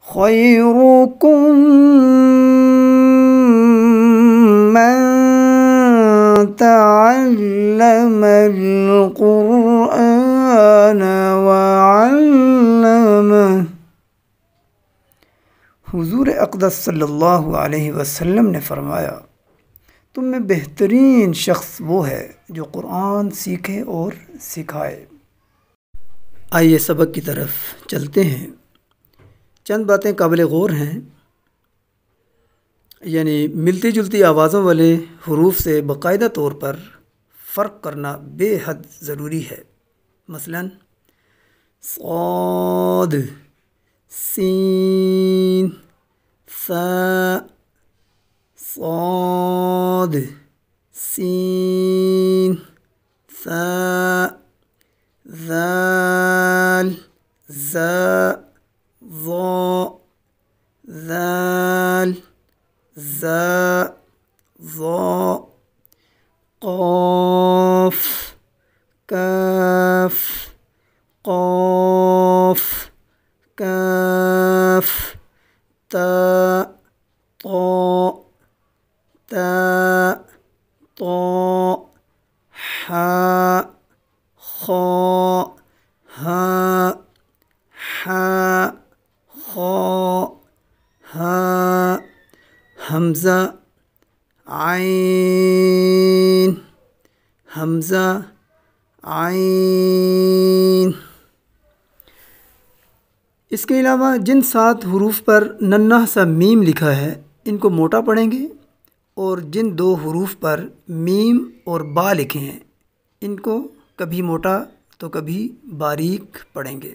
खैरुकुम मन तअल्लमल कुरआन व अल्लमह। हुज़ूर अक़दस सल्लल्लाहु अलैहि वसल्लम ने फरमाया, तुम में बेहतरीन शख्स वो है जो कुरान सीखे और सिखाए। आइए सबक की तरफ चलते हैं। चंद बातें काबिल गौर हैं, यानी मिलती जुलती आवाज़ों वाले हरूफ से बाकायदा तौर पर फ़र्क करना बेहद ज़रूरी है। मसलन सौद, सीन, सा, सौद, सीन, सा, ज़ाल, ज़ा, ज़ा, ज़ाल, ज़ा, ज़ा, क़ाफ़, काफ़, क़ाफ़, काफ़, ता, ता, ता, ता, हा, खा, हा, हा, खा, हा, हमज़ा, आइन, हमज़ा, आइन। इसके अलावा जिन 7 हरूफ पर नन्हा सा मीम लिखा है इनको मोटा पढ़ेंगे, और जिन 2 हरूफ पर मीम और बा लिखे हैं इनको कभी मोटा तो कभी बारीक पढ़ेंगे।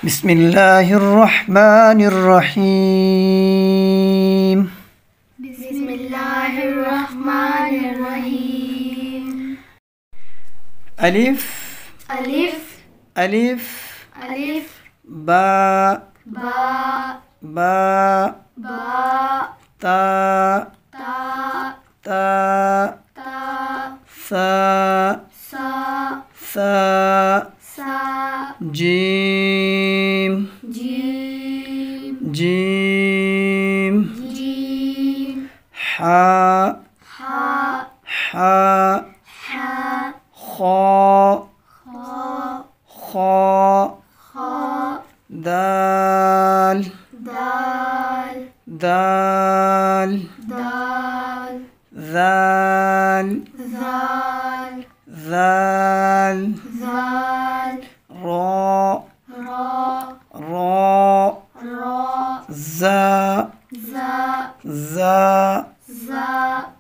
बिस्मिल्लाहिर्रहमानिर्रहीम। बिस्मिल्लाहिर्रहमानिर्रहीम। अलिफ, अलिफ, अलिफ, अलिफ, बा, बा, बा, बा, ता, ता, ता, ता, सा, सा, सा, सा, जीम, जीम, जीम, जीम, हा, हा, हा, हा, खा, खा, खा, खा, दाल, दाल, दाल, दाल, ज़ाल, ज़ाल, ज़ाल, ज़ाल, रा, रा, रा, रा, ज़ा, ज़ा, ज़ा, ज़ा,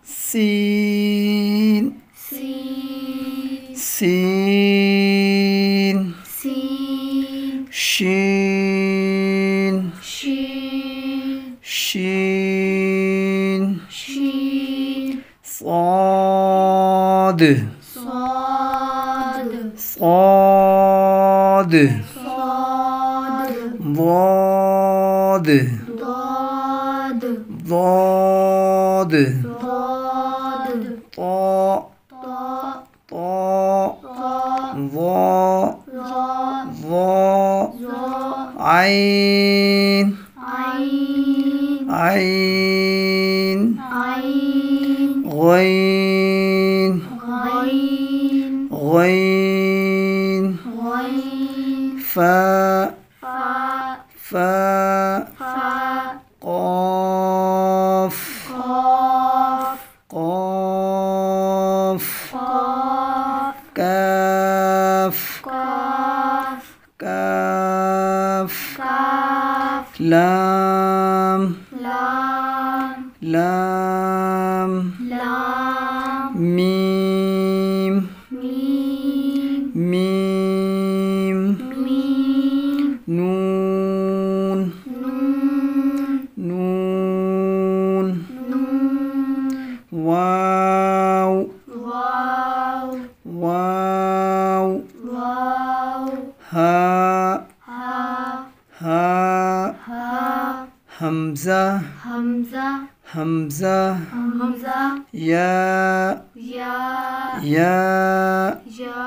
सीन, सीन, सीन, सीन, शीन, शीन, शीन, शीन, साद, साद, साद, साद, ضاد, दाद, ضاد, दाद, طا, ता, طا, ता, ظا, रा, ظا, ज़ा, عين, आइन, عين, आइन, غين, गाइन, غين, गाइन, فا, फा, فا, फा, قاف, क़ाफ़, قاف, क़ाफ़, كاف, काफ़, كاف, काफ़, لام, लाम, لام, लाम, ميم, मीम, ميم, मीम, نون, नून, نون, नून, واو, वाव, واو, वाव, ها, हा, ها, हा, همزة, हमज़ा, همزة، हमज़ा, या, या, या, या,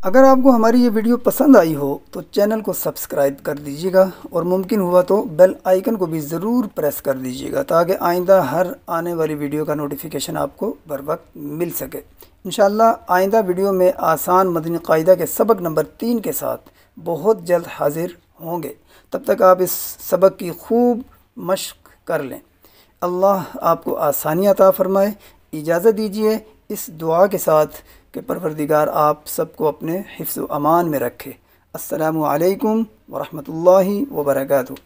अगर आपको हमारी ये वीडियो पसंद आई हो तो चैनल को सब्सक्राइब कर दीजिएगा और मुमकिन हुआ तो बेल आइकन को भी ज़रूर प्रेस कर दीजिएगा ताकि आइंदा हर आने वाली वीडियो का नोटिफिकेशन आपको बर वक्त मिल सके। इंशाअल्लाह आइंदा वीडियो में आसान मदनी क़ाइदा के सबक नंबर 3 के साथ बहुत जल्द हाजिर होंगे। तब तक आप इस सबक की खूब मश्क कर लें। अल्लाह आपको आसानियाँ अता फ़रमाए। इजाज़त दीजिए इस दुआ के साथ कि परवरदिगार आप सबको अपने हिफ्ज़ व अमान में रखे। अस्सलामु अलैकुम व रहमतुल्लाहि व बरकातुहू।